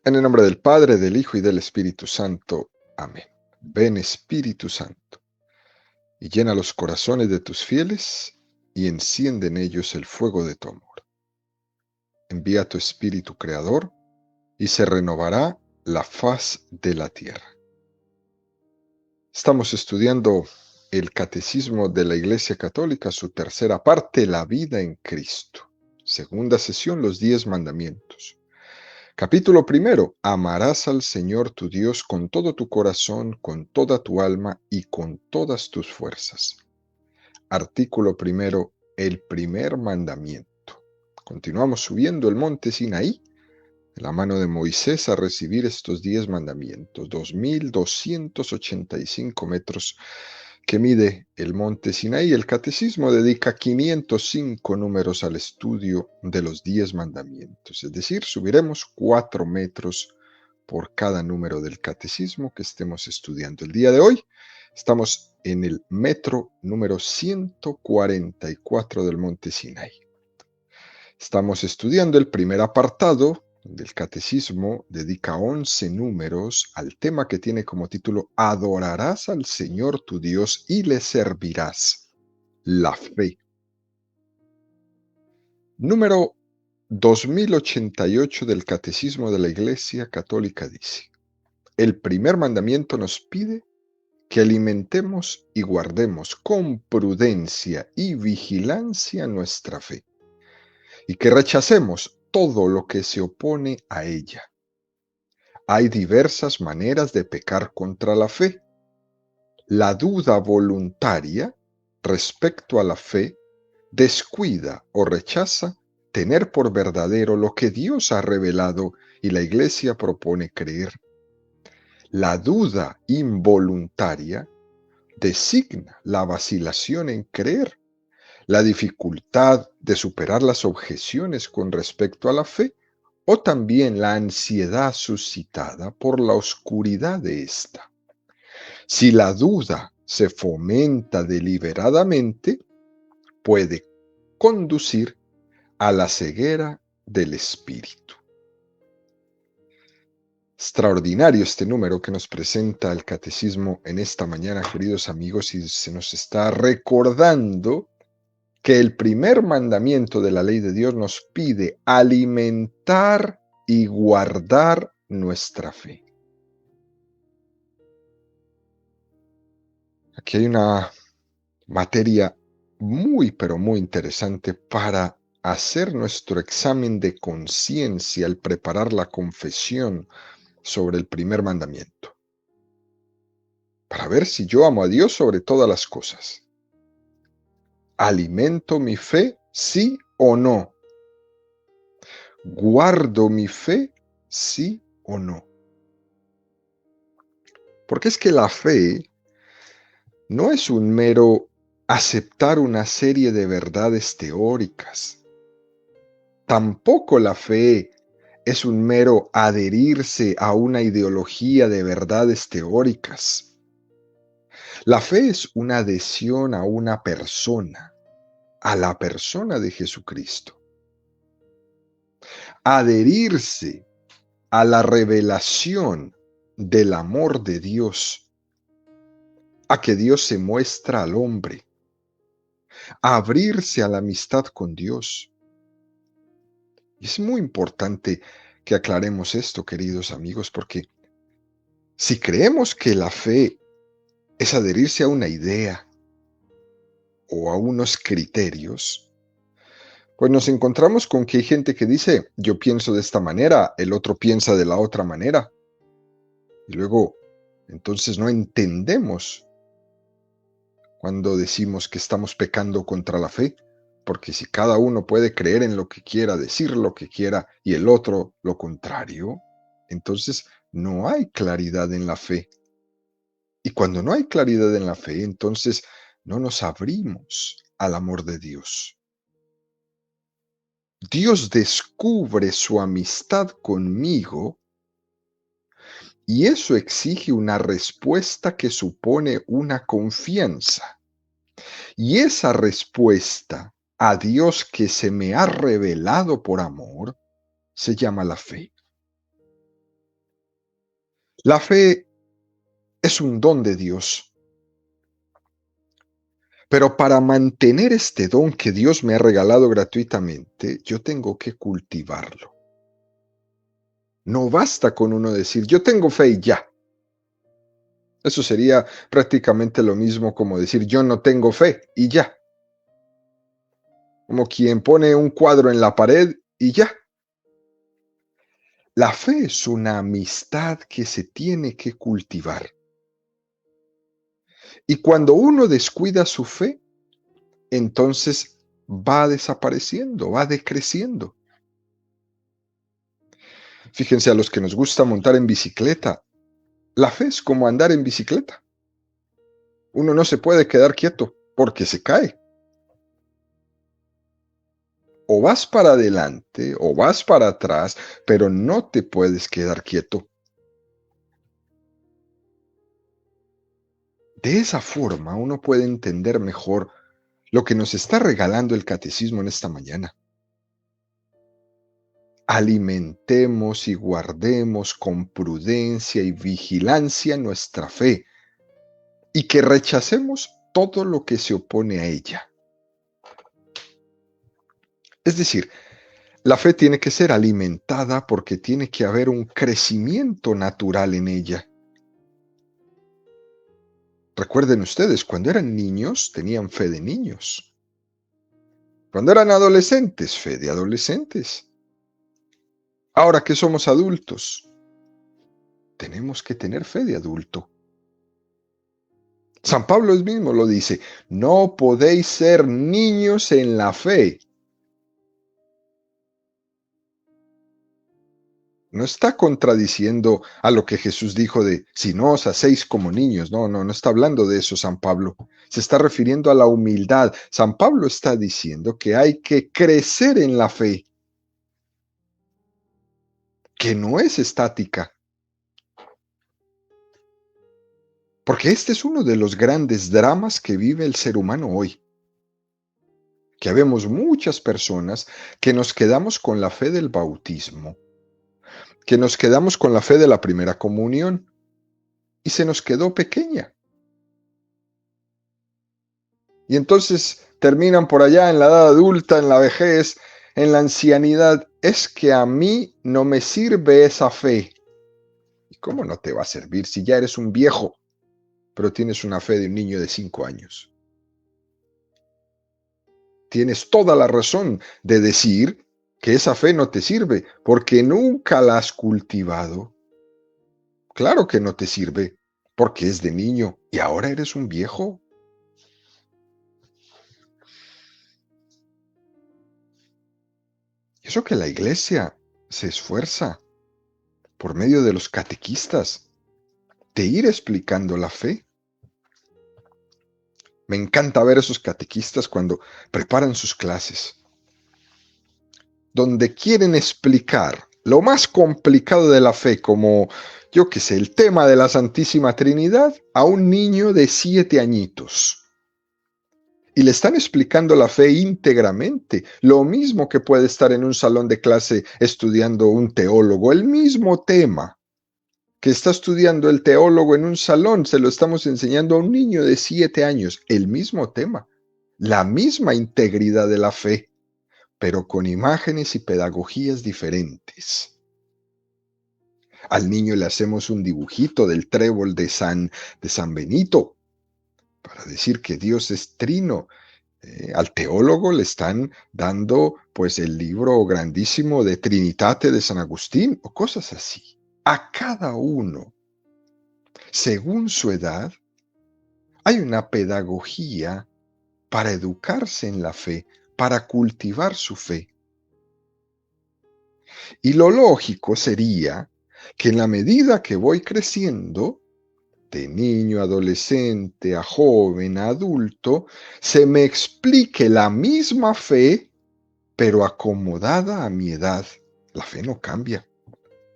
En el nombre del Padre, del Hijo y del Espíritu Santo. Amén. Ven Espíritu Santo, y llena los corazones de tus fieles, y enciende en ellos el fuego de tu amor. Envía tu Espíritu Creador, y se renovará la faz de la tierra. Estamos estudiando el Catecismo de la Iglesia Católica, su tercera parte, la vida en Cristo. Segunda sesión, los 10 mandamientos. Capítulo primero. Amarás al Señor tu Dios con todo tu corazón, con toda tu alma y con todas tus fuerzas. Artículo primero. El primer mandamiento. Continuamos subiendo el monte Sinaí, de la mano de Moisés, a recibir estos 10 mandamientos. 2285 metros que mide el monte Sinaí. El Catecismo dedica 505 números al estudio de los 10 mandamientos, es decir, subiremos 4 metros por cada número del Catecismo que estemos estudiando. El día de hoy estamos en el metro número 144 del monte Sinaí. Estamos estudiando el primer apartado del Catecismo, dedica 11 números al tema que tiene como título Adorarás al Señor tu Dios y le servirás, la fe. Número 2088 del Catecismo de la Iglesia Católica dice: el primer mandamiento nos pide que alimentemos y guardemos con prudencia y vigilancia nuestra fe, y que rechacemos todo lo que se opone a ella. Hay diversas maneras de pecar contra la fe. La duda voluntaria respecto a la fe descuida o rechaza tener por verdadero lo que Dios ha revelado y la Iglesia propone creer. La duda involuntaria designa la vacilación en creer, la dificultad de superar las objeciones con respecto a la fe, o también la ansiedad suscitada por la oscuridad de ésta. Si la duda se fomenta deliberadamente, puede conducir a la ceguera del espíritu. Extraordinario este número que nos presenta el Catecismo en esta mañana, queridos amigos, y se nos está recordando que el primer mandamiento de la ley de Dios nos pide alimentar y guardar nuestra fe. Aquí hay una materia muy, pero muy interesante para hacer nuestro examen de conciencia al preparar la confesión sobre el primer mandamiento, para ver si yo amo a Dios sobre todas las cosas. ¿Alimento mi fe, sí o no? ¿Guardo mi fe, sí o no? Porque es que la fe no es un mero aceptar una serie de verdades teóricas. Tampoco la fe es un mero adherirse a una ideología de verdades teóricas. La fe es una adhesión a una persona, a la persona de Jesucristo. Adherirse a la revelación del amor de Dios, a que Dios se muestra al hombre, a abrirse a la amistad con Dios. Y es muy importante que aclaremos esto, queridos amigos, porque si creemos que la fe es adherirse a una idea o a unos criterios, pues nos encontramos con que hay gente que dice, yo pienso de esta manera, el otro piensa de la otra manera. Y luego, entonces no entendemos cuando decimos que estamos pecando contra la fe, porque si cada uno puede creer en lo que quiera, decir lo que quiera, y el otro lo contrario, entonces no hay claridad en la fe. Y cuando no hay claridad en la fe, entonces no nos abrimos al amor de Dios. Dios descubre su amistad conmigo y eso exige una respuesta que supone una confianza. Y esa respuesta a Dios que se me ha revelado por amor se llama la fe. La fe es un don de Dios, pero para mantener este don que Dios me ha regalado gratuitamente, yo tengo que cultivarlo. No basta con uno decir, yo tengo fe y ya. Eso sería prácticamente lo mismo como decir, yo no tengo fe y ya. Como quien pone un cuadro en la pared y ya. La fe es una amistad que se tiene que cultivar. Y cuando uno descuida su fe, entonces va desapareciendo, va decreciendo. Fíjense a los que nos gusta montar en bicicleta. La fe es como andar en bicicleta. Uno no se puede quedar quieto porque se cae. O vas para adelante o vas para atrás, pero no te puedes quedar quieto. De esa forma uno puede entender mejor lo que nos está regalando el catecismo en esta mañana. Alimentemos y guardemos con prudencia y vigilancia nuestra fe y que rechacemos todo lo que se opone a ella. Es decir, la fe tiene que ser alimentada porque tiene que haber un crecimiento natural en ella. Recuerden ustedes, cuando eran niños, tenían fe de niños. Cuando eran adolescentes, fe de adolescentes. Ahora que somos adultos, tenemos que tener fe de adulto. San Pablo mismo lo dice, no podéis ser niños en la fe. No está contradiciendo a lo que Jesús dijo de, si no os hacéis como niños. No está hablando de eso San Pablo. Se está refiriendo a la humildad. San Pablo está diciendo que hay que crecer en la fe, que no es estática. Porque este es uno de los grandes dramas que vive el ser humano hoy. Que vemos muchas personas que nos quedamos con la fe del bautismo, que nos quedamos con la fe de la primera comunión y se nos quedó pequeña. Y entonces terminan por allá en la edad adulta, en la vejez, en la ancianidad. Es que a mí no me sirve esa fe. ¿Y cómo no te va a servir si ya eres un viejo, pero tienes una fe de un niño de 5 años? Tienes toda la razón de decir que esa fe no te sirve, porque nunca la has cultivado. Claro que no te sirve, porque es de niño y ahora eres un viejo. Eso que la iglesia se esfuerza por medio de los catequistas de ir explicando la fe. Me encanta ver esos catequistas cuando preparan sus clases, donde quieren explicar lo más complicado de la fe, como, yo qué sé, el tema de la Santísima Trinidad, a un niño de 7 añitos. Y le están explicando la fe íntegramente, lo mismo que puede estar en un salón de clase estudiando un teólogo, el mismo tema que está estudiando el teólogo en un salón, se lo estamos enseñando a un niño de 7 años, el mismo tema, la misma integridad de la fe, pero con imágenes y pedagogías diferentes. Al niño le hacemos un dibujito del trébol de San Benito, para decir que Dios es trino. Al teólogo le están dando pues el libro grandísimo de Trinitate de San Agustín o cosas así. A cada uno, según su edad, hay una pedagogía para educarse en la fe, para cultivar su fe. Y lo lógico sería que en la medida que voy creciendo, de niño, adolescente, a joven, a adulto, se me explique la misma fe, pero acomodada a mi edad. La fe no cambia.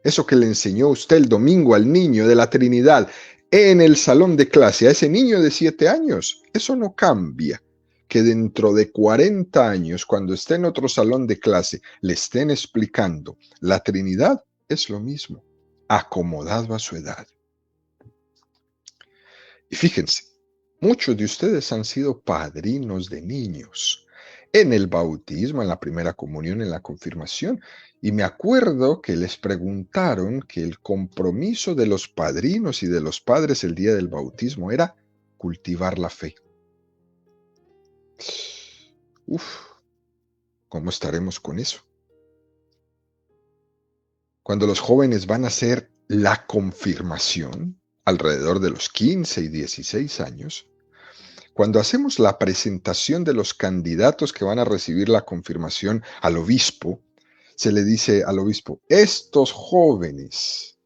Eso que le enseñó usted el domingo al niño de la Trinidad en el salón de clase, a ese niño de 7 años, eso no cambia. Que dentro de 40 años, cuando esté en otro salón de clase, le estén explicando la Trinidad, es lo mismo, acomodado a su edad. Y fíjense, muchos de ustedes han sido padrinos de niños en el bautismo, en la primera comunión, en la confirmación. Y me acuerdo que les preguntaron que el compromiso de los padrinos y de los padres el día del bautismo era cultivar la fe. Uf, ¿cómo estaremos con eso? Cuando los jóvenes van a hacer la confirmación, alrededor de los 15 y 16 años, cuando hacemos la presentación de los candidatos que van a recibir la confirmación al obispo, se le dice al obispo, estos jóvenes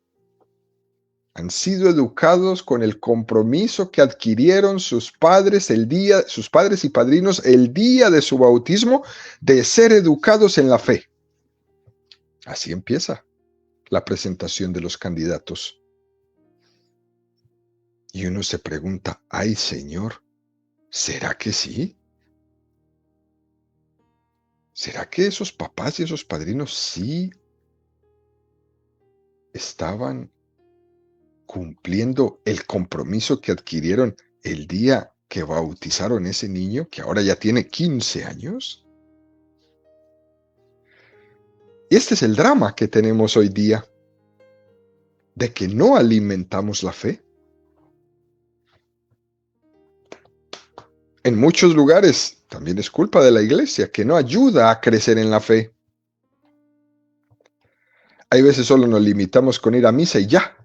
han sido educados con el compromiso que adquirieron sus padres y padrinos el día de su bautismo, de ser educados en la fe. Así empieza la presentación de los candidatos. Y uno se pregunta, ay Señor, ¿será que sí? ¿Será que esos papás y esos padrinos sí estaban cumpliendo el compromiso que adquirieron el día que bautizaron ese niño, que ahora ya tiene 15 años? Y este es el drama que tenemos hoy día, de que no alimentamos la fe. En muchos lugares también es culpa de la iglesia, que no ayuda a crecer en la fe. Hay veces solo nos limitamos con ir a misa y ya.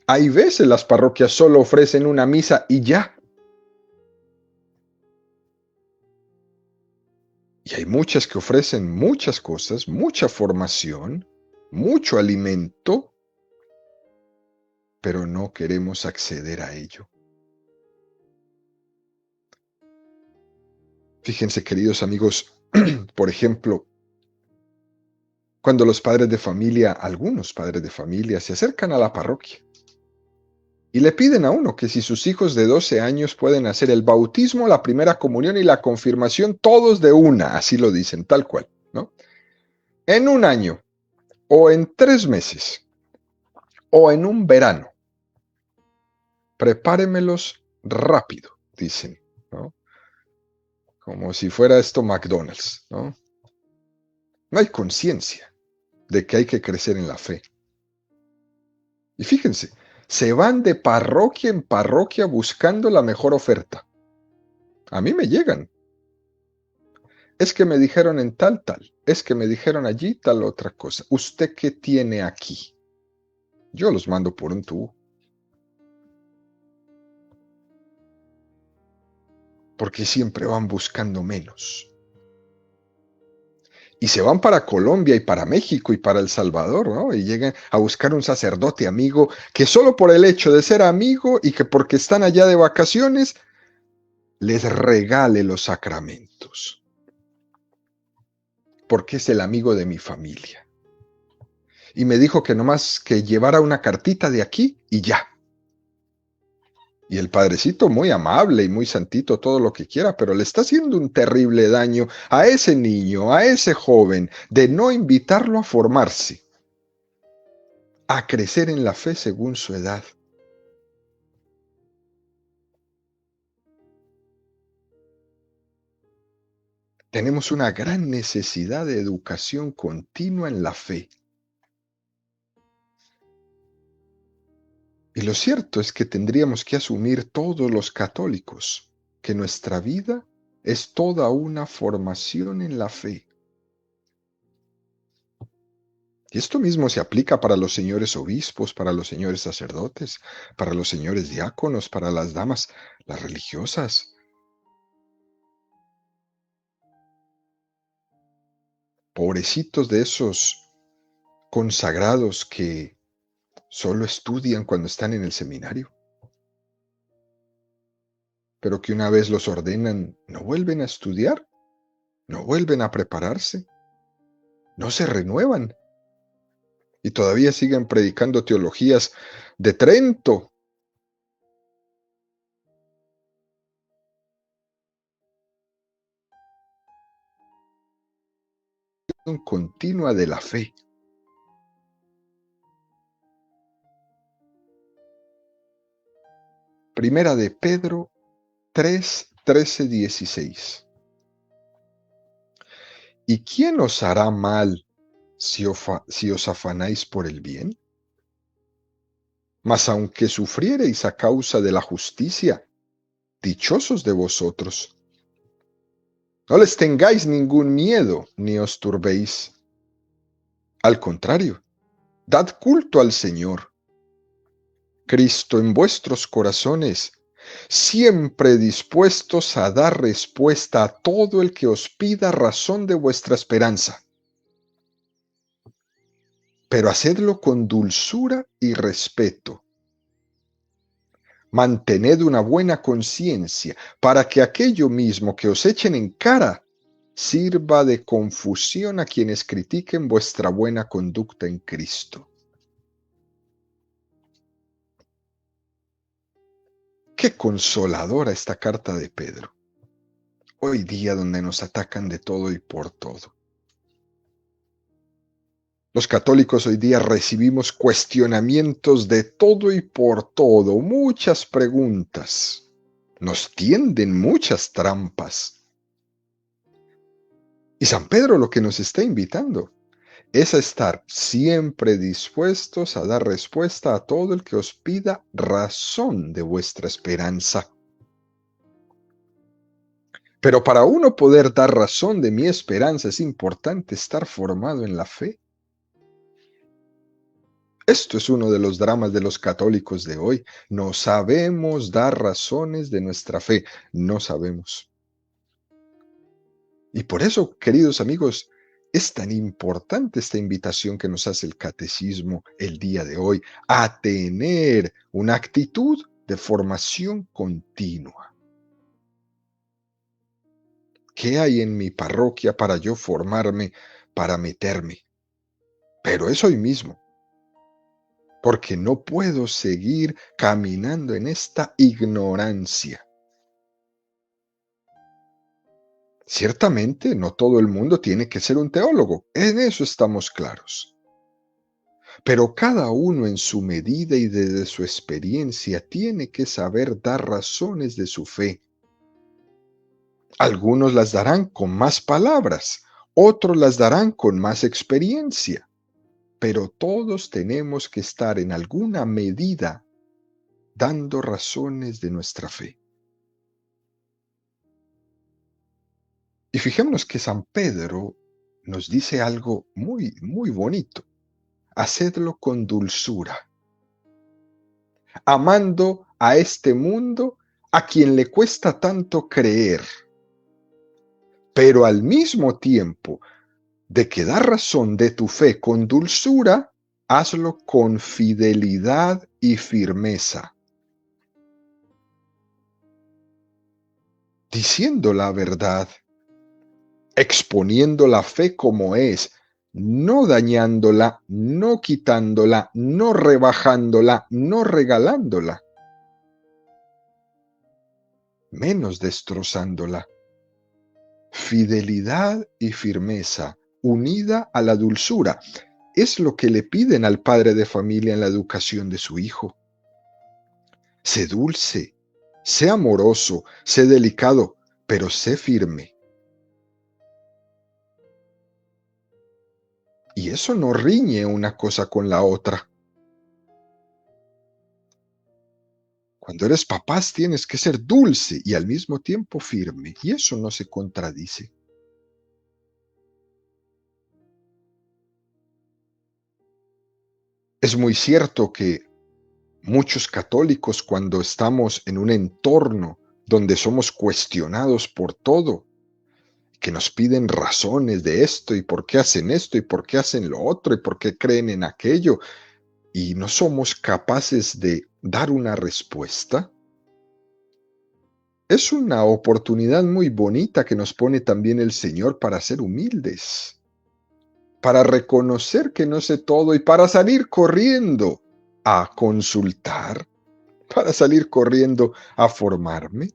Hay veces las parroquias solo ofrecen una misa y ya. Y hay muchas que ofrecen muchas cosas, mucha formación, mucho alimento, pero no queremos acceder a ello. Fíjense, queridos amigos, por ejemplo, cuando los padres de familia, algunos padres de familia, se acercan a la parroquia y le piden a uno que si sus hijos de 12 años pueden hacer el bautismo, la primera comunión y la confirmación, todos de una, así lo dicen, tal cual, ¿no? En un año, o en 3 meses, o en un verano, prepáremelos rápido, dicen, ¿no? Como si fuera esto McDonald's, ¿no? No hay conciencia de que hay que crecer en la fe. Y fíjense, se van de parroquia en parroquia buscando la mejor oferta. A mí me llegan. Es que me dijeron en tal, es que me dijeron allí tal otra cosa. ¿Usted qué tiene aquí? Yo los mando por un tubo. Porque siempre van buscando menos. Y se van para Colombia y para México y para El Salvador, ¿no? Y llegan a buscar un sacerdote amigo que solo por el hecho de ser amigo y que porque están allá de vacaciones, les regale los sacramentos. Porque es el amigo de mi familia. Y me dijo que nomás que llevara una cartita de aquí y ya. Y el padrecito muy amable y muy santito, todo lo que quiera, pero le está haciendo un terrible daño a ese niño, a ese joven, de no invitarlo a formarse, a crecer en la fe según su edad. Tenemos una gran necesidad de educación continua en la fe. Y lo cierto es que tendríamos que asumir todos los católicos que nuestra vida es toda una formación en la fe. Y esto mismo se aplica para los señores obispos, para los señores sacerdotes, para los señores diáconos, para las damas, las religiosas. Pobrecitos de esos consagrados que solo estudian cuando están en el seminario, pero que una vez los ordenan, no vuelven a estudiar, no vuelven a prepararse, no se renuevan y todavía siguen predicando teologías de Trento. Continua de la fe. Primera de Pedro 3, 13, 16. ¿Y quién os hará mal si os afanáis por el bien? Mas aunque sufriereis a causa de la justicia, dichosos de vosotros. No les tengáis ningún miedo, ni os turbéis. Al contrario, dad culto al Señor, Cristo en vuestros corazones, siempre dispuestos a dar respuesta a todo el que os pida razón de vuestra esperanza. Pero hacedlo con dulzura y respeto. Mantened una buena conciencia, para que aquello mismo que os echen en cara sirva de confusión a quienes critiquen vuestra buena conducta en Cristo. Qué consoladora esta carta de Pedro, hoy día donde nos atacan de todo y por todo. Los católicos hoy día recibimos cuestionamientos de todo y por todo, muchas preguntas. Nos tienden muchas trampas. Y San Pedro lo que nos está invitando es a estar siempre dispuestos a dar respuesta a todo el que os pida razón de vuestra esperanza. Pero para uno poder dar razón de mi esperanza es importante estar formado en la fe. Esto es uno de los dramas de los católicos de hoy. No sabemos dar razones de nuestra fe, no sabemos. Y por eso, queridos amigos, es tan importante esta invitación que nos hace el catecismo el día de hoy a tener una actitud de formación continua. ¿Qué hay en mi parroquia para yo formarme, para meterme? Pero es hoy mismo, porque no puedo seguir caminando en esta ignorancia. Ciertamente, no todo el mundo tiene que ser un teólogo, en eso estamos claros. Pero cada uno en su medida y desde su experiencia tiene que saber dar razones de su fe. Algunos las darán con más palabras, otros las darán con más experiencia, pero todos tenemos que estar en alguna medida dando razones de nuestra fe. Y fijémonos que San Pedro nos dice algo muy, muy bonito. Hacedlo con dulzura, amando a este mundo a quien le cuesta tanto creer, pero al mismo tiempo de que da razón de tu fe con dulzura, hazlo con fidelidad y firmeza, diciendo la verdad, exponiendo la fe como es, no dañándola, no quitándola, no rebajándola, no regalándola, menos destrozándola. Fidelidad y firmeza, unida a la dulzura, es lo que le piden al padre de familia en la educación de su hijo. Sé dulce, sé amoroso, sé delicado, pero sé firme. Y eso no riñe una cosa con la otra. Cuando eres papás tienes que ser dulce y al mismo tiempo firme, y eso no se contradice. Es muy cierto que muchos católicos, cuando estamos en un entorno donde somos cuestionados por todo, que nos piden razones de esto y por qué hacen esto y por qué hacen lo otro y por qué creen en aquello, y no somos capaces de dar una respuesta, es una oportunidad muy bonita que nos pone también el Señor para ser humildes, para reconocer que no sé todo y para salir corriendo a consultar, para salir corriendo a formarme.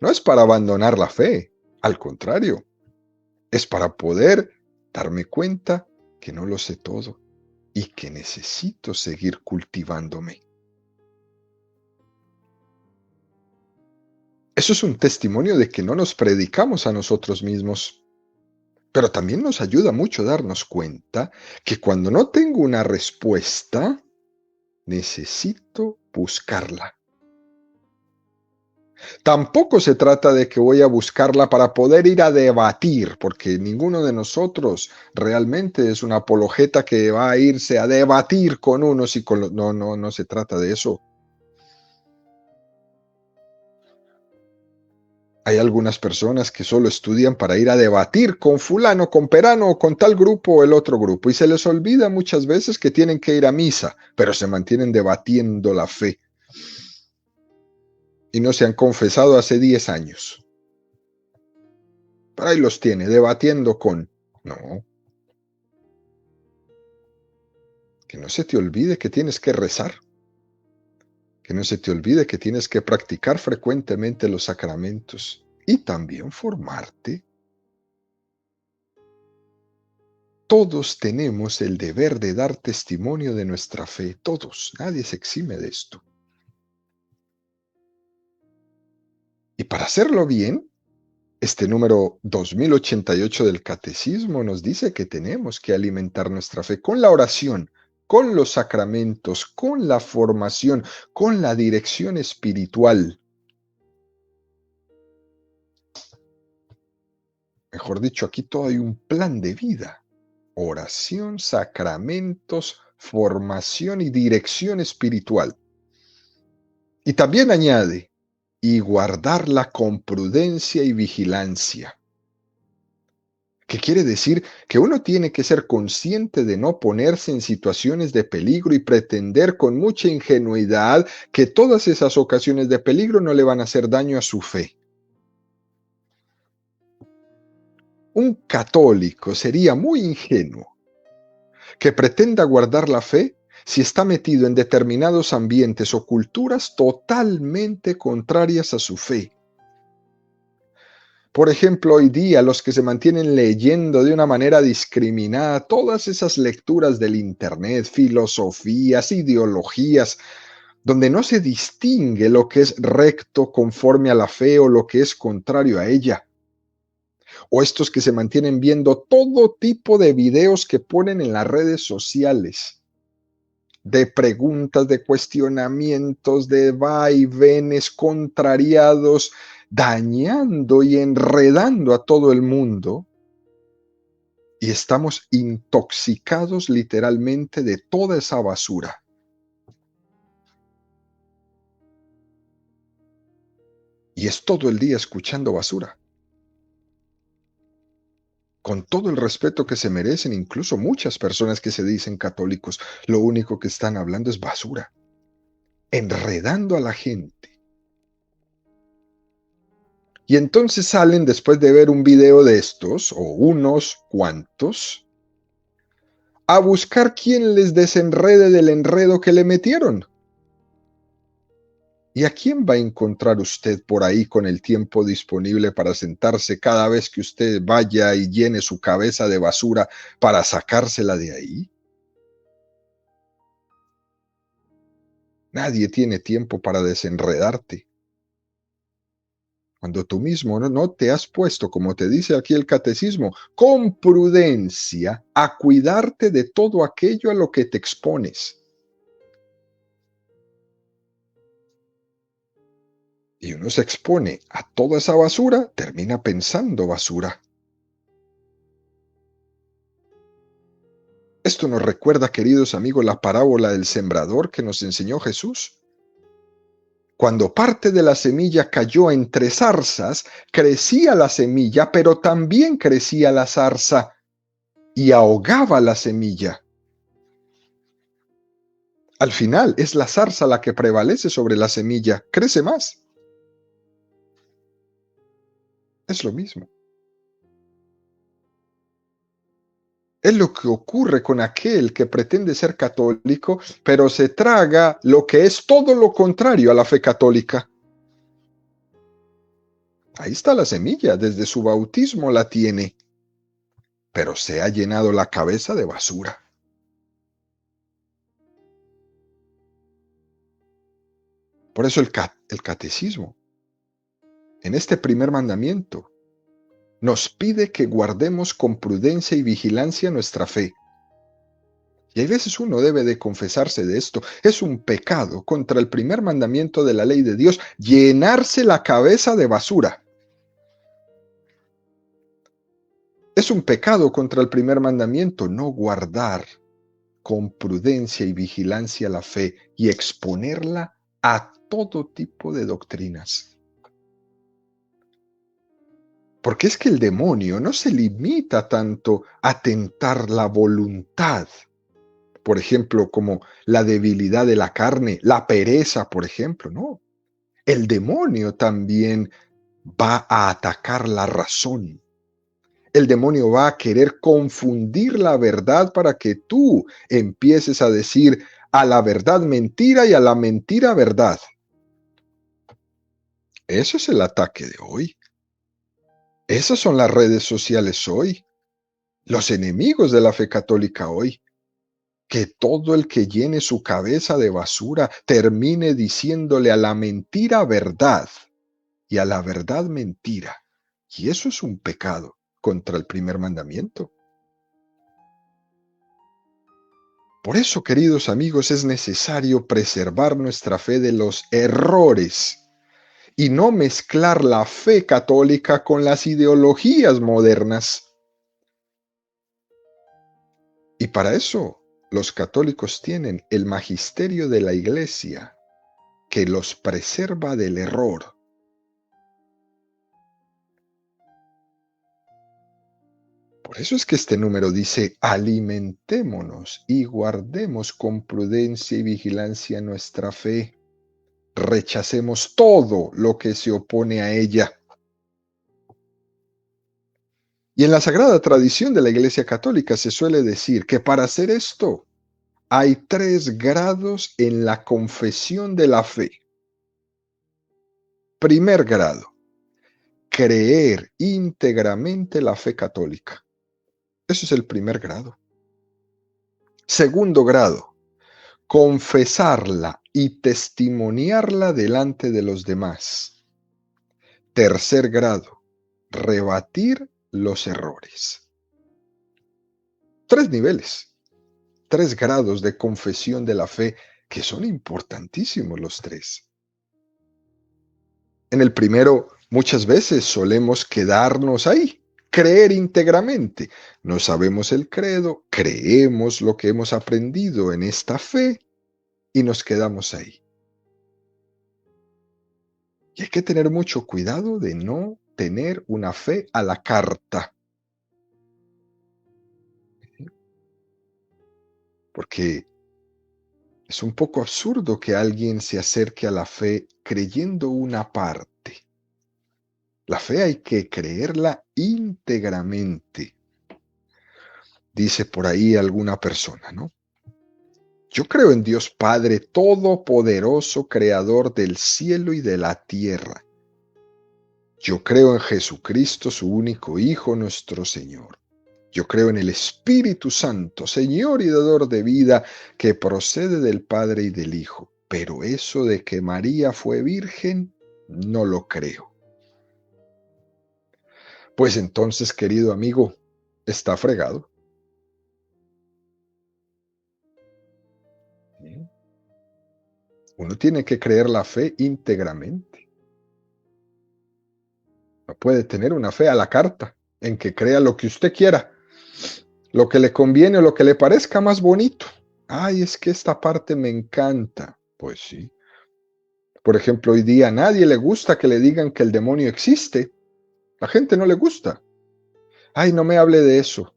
No es para abandonar la fe, al contrario, es para poder darme cuenta que no lo sé todo y que necesito seguir cultivándome. Eso es un testimonio de que no nos predicamos a nosotros mismos. Pero también nos ayuda mucho darnos cuenta que cuando no tengo una respuesta, necesito buscarla. Tampoco se trata de que voy a buscarla para poder ir a debatir, porque ninguno de nosotros realmente es un apologeta que va a irse a debatir con unos y con los... No, no, no se trata de eso. Hay algunas personas que solo estudian para ir a debatir con fulano, con perano o con tal grupo o el otro grupo y se les olvida muchas veces que tienen que ir a misa, pero se mantienen debatiendo la fe y no se han confesado hace 10 años. Pero ahí los tiene, debatiendo con... No, que no se te olvide que tienes que rezar, que no se te olvide que tienes que practicar frecuentemente los sacramentos y también formarte. Todos tenemos el deber de dar testimonio de nuestra fe, todos, nadie se exime de esto. Y para hacerlo bien, este número 2088 del Catecismo nos dice que tenemos que alimentar nuestra fe con la oración, con los sacramentos, con la formación, con la dirección espiritual. Mejor dicho, aquí todo hay un plan de vida. Oración, sacramentos, formación y dirección espiritual. Y también añade, y guardarla con prudencia y vigilancia. ¿Qué quiere decir? Que uno tiene que ser consciente de no ponerse en situaciones de peligro y pretender con mucha ingenuidad que todas esas ocasiones de peligro no le van a hacer daño a su fe. Un católico sería muy ingenuo que pretenda guardar la fe si está metido en determinados ambientes o culturas totalmente contrarias a su fe. Por ejemplo, hoy día los que se mantienen leyendo de una manera discriminada todas esas lecturas del Internet, filosofías, ideologías, donde no se distingue lo que es recto conforme a la fe o lo que es contrario a ella. O estos que se mantienen viendo todo tipo de videos que ponen en las redes sociales, de preguntas, de cuestionamientos, de vaivenes contrariados, dañando y enredando a todo el mundo, y estamos intoxicados literalmente de toda esa basura. Y es todo el día escuchando basura. Con todo el respeto que se merecen, incluso muchas personas que se dicen católicos, lo único que están hablando es basura, enredando a la gente. Y entonces salen después de ver un video de estos, o unos cuantos, a buscar quién les desenrede del enredo que le metieron. ¿Y a quién va a encontrar usted por ahí con el tiempo disponible para sentarse cada vez que usted vaya y llene su cabeza de basura para sacársela de ahí? Nadie tiene tiempo para desenredarte. Cuando tú mismo no te has puesto, como te dice aquí el catecismo, con prudencia a cuidarte de todo aquello a lo que te expones. Y uno se expone a toda esa basura, termina pensando basura. Esto nos recuerda, queridos amigos, la parábola del sembrador que nos enseñó Jesús. Cuando parte de la semilla cayó entre zarzas, crecía la semilla, pero también crecía la zarza y ahogaba la semilla. Al final es la zarza la que prevalece sobre la semilla, crece más. Es lo mismo. Es lo que ocurre con aquel que pretende ser católico, pero se traga lo que es todo lo contrario a la fe católica. Ahí está la semilla, desde su bautismo la tiene, pero se ha llenado la cabeza de basura. Por eso el catecismo en este primer mandamiento, nos pide que guardemos con prudencia y vigilancia nuestra fe. Y hay veces uno debe de confesarse de esto. Es un pecado contra el primer mandamiento de la ley de Dios, llenarse la cabeza de basura. Es un pecado contra el primer mandamiento no guardar con prudencia y vigilancia la fe y exponerla a todo tipo de doctrinas. Porque es que el demonio no se limita tanto a tentar la voluntad, por ejemplo, como la debilidad de la carne, la pereza, por ejemplo, no. El demonio también va a atacar la razón. El demonio va a querer confundir la verdad para que tú empieces a decir a la verdad mentira y a la mentira verdad. Ese es el ataque de hoy. Esas son las redes sociales hoy. Los enemigos de la fe católica hoy. Que todo el que llene su cabeza de basura termine diciéndole a la mentira verdad y a la verdad mentira. Y eso es un pecado contra el primer mandamiento. Por eso, queridos amigos, es necesario preservar nuestra fe de los errores y no mezclar la fe católica con las ideologías modernas. Y para eso, los católicos tienen el magisterio de la Iglesia que los preserva del error. Por eso es que este número dice, alimentémonos y guardemos con prudencia y vigilancia nuestra fe. Rechacemos todo lo que se opone a ella. Y en la sagrada tradición de la Iglesia Católica se suele decir que para hacer esto hay 3 grados en la confesión de la fe. Primer grado, creer íntegramente la fe católica. Eso es el primer grado. Segundo grado, confesarla y testimoniarla delante de los demás. Tercer grado, rebatir los errores. 3 niveles, 3 grados de confesión de la fe que son importantísimos los 3. En el primero, muchas veces solemos quedarnos ahí, creer íntegramente. No sabemos el credo, creemos lo que hemos aprendido en esta fe y nos quedamos ahí. Y hay que tener mucho cuidado de no tener una fe a la carta. Porque es un poco absurdo que alguien se acerque a la fe creyendo una parte. La fe hay que creerla íntegramente. Dice por ahí alguna persona, ¿no? Yo creo en Dios Padre Todopoderoso, Creador del cielo y de la tierra. Yo creo en Jesucristo, su único Hijo, nuestro Señor. Yo creo en el Espíritu Santo, Señor y dador de vida, que procede del Padre y del Hijo. Pero eso de que María fue virgen, no lo creo. Pues entonces, querido amigo, está fregado. Uno tiene que creer la fe íntegramente. No puede tener una fe a la carta, en que crea lo que usted quiera, lo que le conviene o lo que le parezca más bonito. Ay, es que esta parte me encanta. Pues sí. Por ejemplo, hoy día a nadie le gusta que le digan que el demonio existe. La gente no le gusta. Ay, no me hable de eso.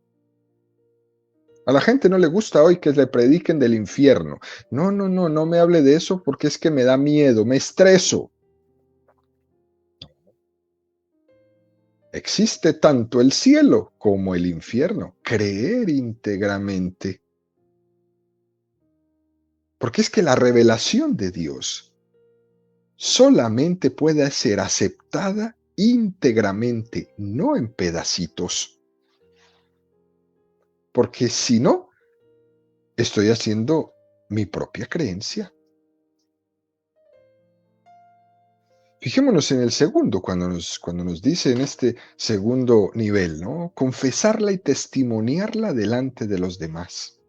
A la gente no le gusta hoy que le prediquen del infierno. No, no, no, no me hable de eso porque es que me da miedo, me estreso. Existe tanto el cielo como el infierno. Creer íntegramente. Porque es que la revelación de Dios solamente puede ser aceptada íntegramente, no en pedacitos. Porque si no, estoy haciendo mi propia creencia. Fijémonos en el segundo, cuando nos dice en este segundo nivel, ¿no? Confesarla y testimoniarla delante de los demás.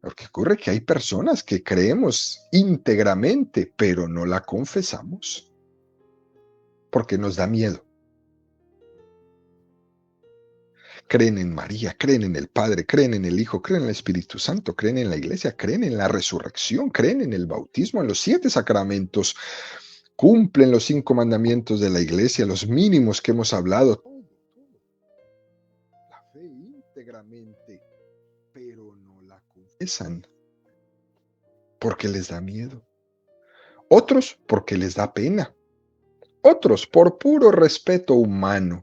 Porque ocurre que hay personas que creemos íntegramente, pero no la confesamos porque nos da miedo. Creen en María, creen en el Padre, creen en el Hijo, creen en el Espíritu Santo, creen en la Iglesia, creen en la resurrección, creen en el bautismo, en los 7 sacramentos, cumplen los 5 mandamientos de la Iglesia, los mínimos que hemos hablado. La fe íntegramente, pero no la confiesan porque les da miedo. Otros porque les da pena. Otros por puro respeto humano,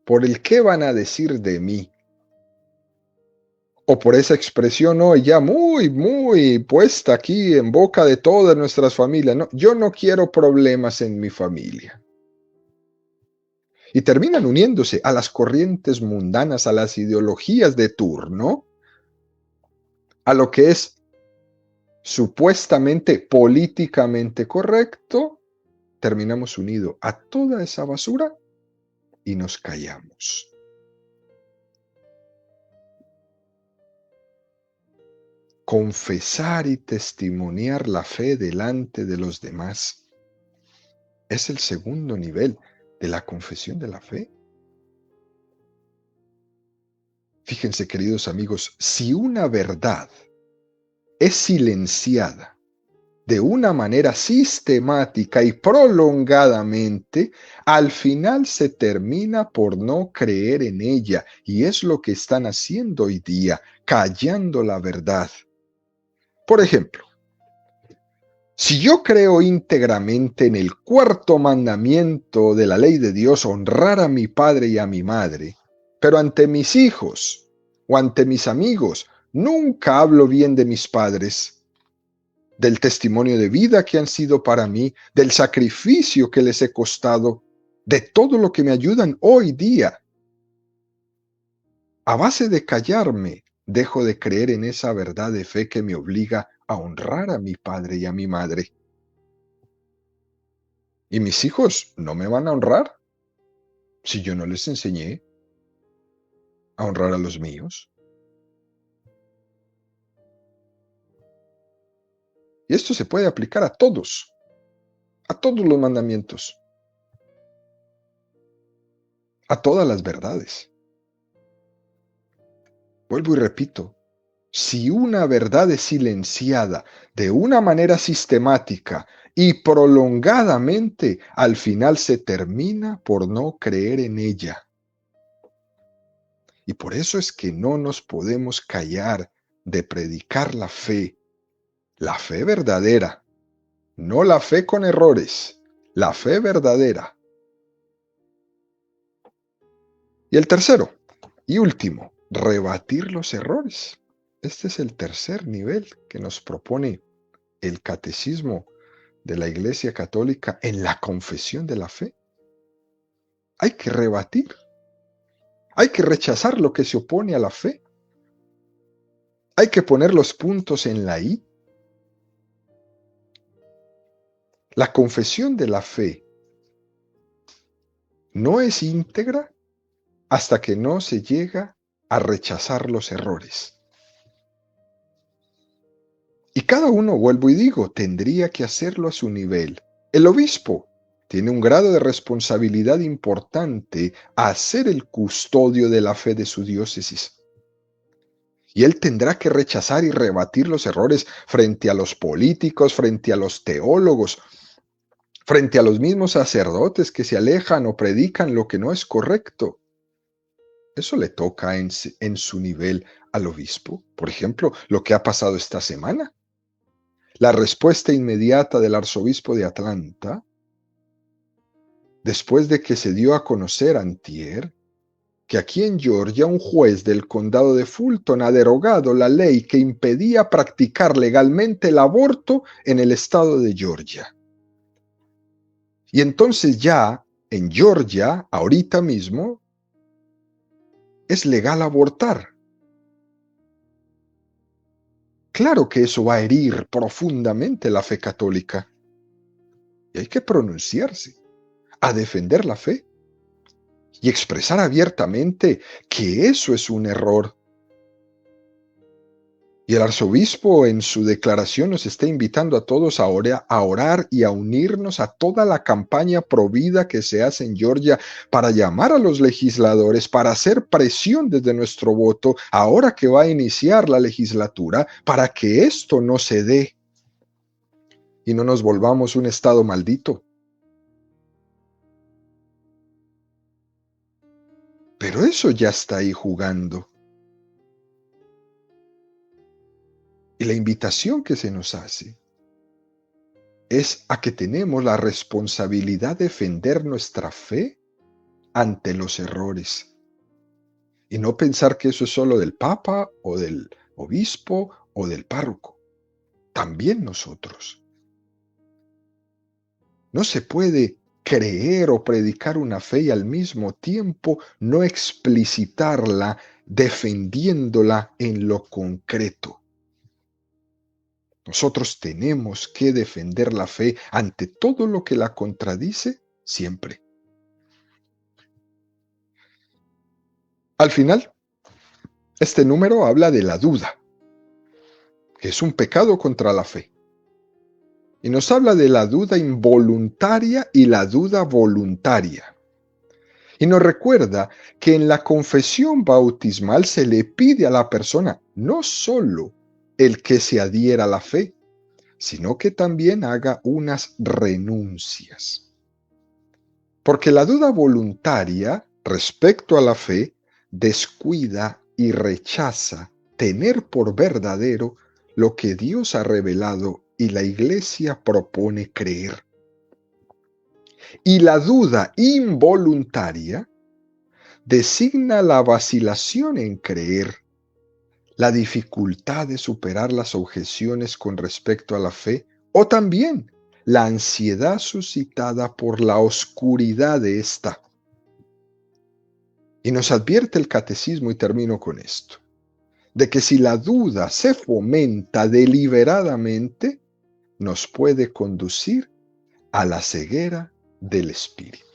por el qué van a decir de mí. O por esa expresión hoy ya muy puesta aquí en boca de todas nuestras familias. No, yo no quiero problemas en mi familia. Y terminan uniéndose a las corrientes mundanas, a las ideologías de turno, a lo que es supuestamente políticamente correcto, terminamos unidos a toda esa basura y nos callamos. Confesar y testimoniar la fe delante de los demás es el segundo nivel de la confesión de la fe. Fíjense, queridos amigos, si una verdad es silenciada de una manera sistemática y prolongadamente, al final se termina por no creer en ella, y es lo que están haciendo hoy día, callando la verdad. Por ejemplo, si yo creo íntegramente en el cuarto mandamiento de la ley de Dios, honrar a mi padre y a mi madre, pero ante mis hijos o ante mis amigos nunca hablo bien de mis padres, del testimonio de vida que han sido para mí, del sacrificio que les he costado, de todo lo que me ayudan hoy día, a base de callarme, dejo de creer en esa verdad de fe que me obliga a honrar a mi padre y a mi madre. Y mis hijos no me van a honrar si yo no les enseñé a honrar a los míos. Y esto se puede aplicar a todos los mandamientos, a todas las verdades. Vuelvo y repito, si una verdad es silenciada de una manera sistemática y prolongadamente, al final se termina por no creer en ella. Y por eso es que no nos podemos callar de predicar la fe verdadera, no la fe con errores, la fe verdadera. Y el tercero y último, rebatir los errores. Este es el tercer nivel que nos propone el catecismo de la Iglesia Católica en la confesión de la fe. Hay que rebatir, hay que rechazar lo que se opone a la fe, hay que poner los puntos en la I. La confesión de la fe no es íntegra hasta que no se llega a rechazar los errores. Y cada uno, vuelvo y digo, tendría que hacerlo a su nivel. El obispo tiene un grado de responsabilidad importante a ser el custodio de la fe de su diócesis. Y él tendrá que rechazar y rebatir los errores frente a los políticos, frente a los teólogos, frente a los mismos sacerdotes que se alejan o predican lo que no es correcto. Eso le toca en su nivel al obispo. Por ejemplo, lo que ha pasado esta semana. La respuesta inmediata del arzobispo de Atlanta, después de que se dio a conocer antier, que aquí en Georgia un juez del condado de Fulton ha derogado la ley que impedía practicar legalmente el aborto en el estado de Georgia. Y entonces ya en Georgia, ahorita mismo, es legal abortar. Claro que eso va a herir profundamente la fe católica. Y hay que pronunciarse, a defender la fe y expresar abiertamente que eso es un error. Y el arzobispo en su declaración nos está invitando a todos a orar y a unirnos a toda la campaña provida que se hace en Georgia para llamar a los legisladores, para hacer presión desde nuestro voto, ahora que va a iniciar la legislatura, para que esto no se dé y no nos volvamos un estado maldito. Pero eso ya está ahí jugando. Y la invitación que se nos hace es a que tenemos la responsabilidad de defender nuestra fe ante los errores. Y no pensar que eso es solo del Papa o del obispo o del párroco. También nosotros. No se puede creer o predicar una fe y al mismo tiempo no explicitarla defendiéndola en lo concreto. Nosotros tenemos que defender la fe ante todo lo que la contradice siempre. Al final, este número habla de la duda, que es un pecado contra la fe. Y nos habla de la duda involuntaria y la duda voluntaria. Y nos recuerda que en la confesión bautismal se le pide a la persona no solo el que se adhiera a la fe, sino que también haga unas renuncias. Porque la duda voluntaria respecto a la fe descuida y rechaza tener por verdadero lo que Dios ha revelado y la Iglesia propone creer. Y la duda involuntaria designa la vacilación en creer, la dificultad de superar las objeciones con respecto a la fe o también la ansiedad suscitada por la oscuridad de esta. Y nos advierte el catecismo, y termino con esto, de que si la duda se fomenta deliberadamente, nos puede conducir a la ceguera del espíritu.